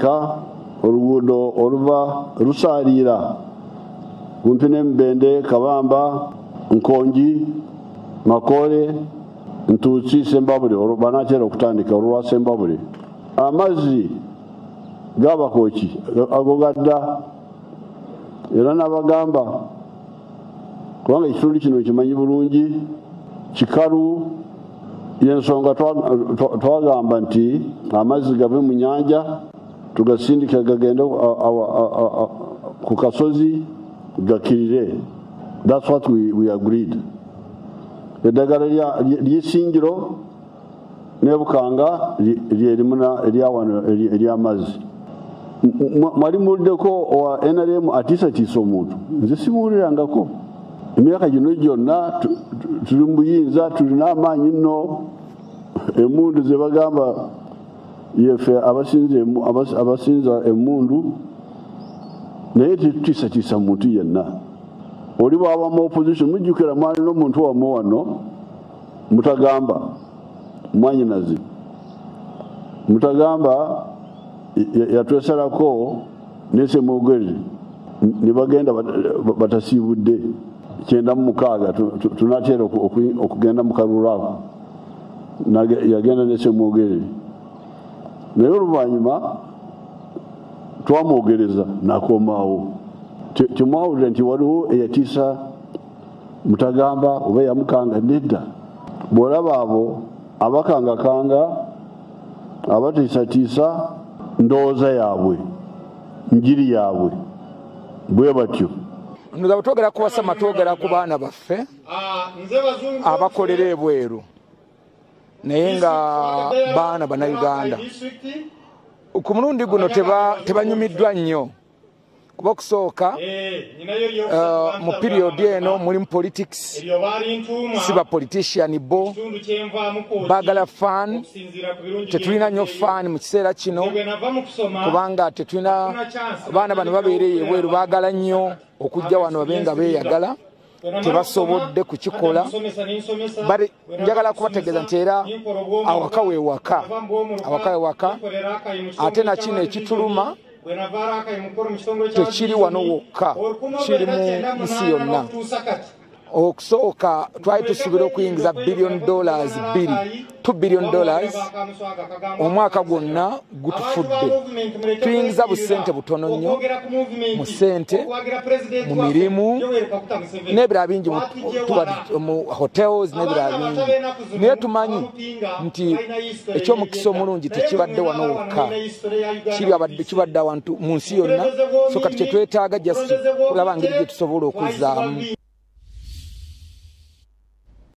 ka oluguudo oluva Lusalira kumpi n'Embende Kabamba Nkonji Makole Ntuusi Sembabule olubanakyera okutandika olwa Sembabule amazzi g'abakooki ago gadda era n'abagamba kubanga ekitundu kino kimanyi bulungi kikalu yensonga twagamba nti amazzi gave mu nyanja tugasindika gagende ku kasozi gakirire. That's what we agreed. Eddagala ly'Isingiro ne Bukanga lyerimuna ery'amazzi. Mwali muddeko owa NRM atiisatiisa omuntu nze simuwulirangako emyaka gino gyonna tuli mu buyinza tulina amaanyi nno emmundu ze bagamba yefe abasinza emmundu naye tetutiisatiisa muntu yenna oli bwaba mu opposition mujjukira mwali n'omuntu wamu wano Mutagamba mwanyinazi Mutagamba yatwesalako n'Essemwogere ne bagenda batasiibudde 96 tunateera okugenda mu kalulu ako yagenda n'Essemwogere naye oluvannyuma twamwogereza n'akoomaawo temwawulira nti waliwo eyatiisa Mutagamba oba yamukanga nedda bw'olaba abo abakangakanga abatiisatiisa ndowooza yaabwe njiri yaabwe bwe batyo nze batwogera ku basama twogera ku baana baffe abakolera ebweru naye nga baana bannayuganda ku mulundi guno tebanyumiddwa nnyo kuba okusooka mu periodi eno mulimu politics si ba politician bo baagala fan tetulina nnyo fan mu kiseera kino kubanga tetulina baana bano babeereye ebweru baagala nnyo okujja wano babe nga beeyagala tebasobodde kukikola njagala kubategeeza nti era awaka weewaka ate nakino ekituluma tekiri wano wokka kiri mu nsi yonna okusooka twali tusuubira okuyingiza $2 billion $2 billion omwaka gwonna gutufudde tuyingiza busente butono nnyo mu ssente mu mirimu n'ebirala bingi mu hotels n'ebirala bingi naye tumanyi nti ekyomukisa omulungi tekibadde wano wokka kibadde awantu mu nsi yonna so kati kyetwetaaga just kulaba ngeri gye tusobola okuzzaamu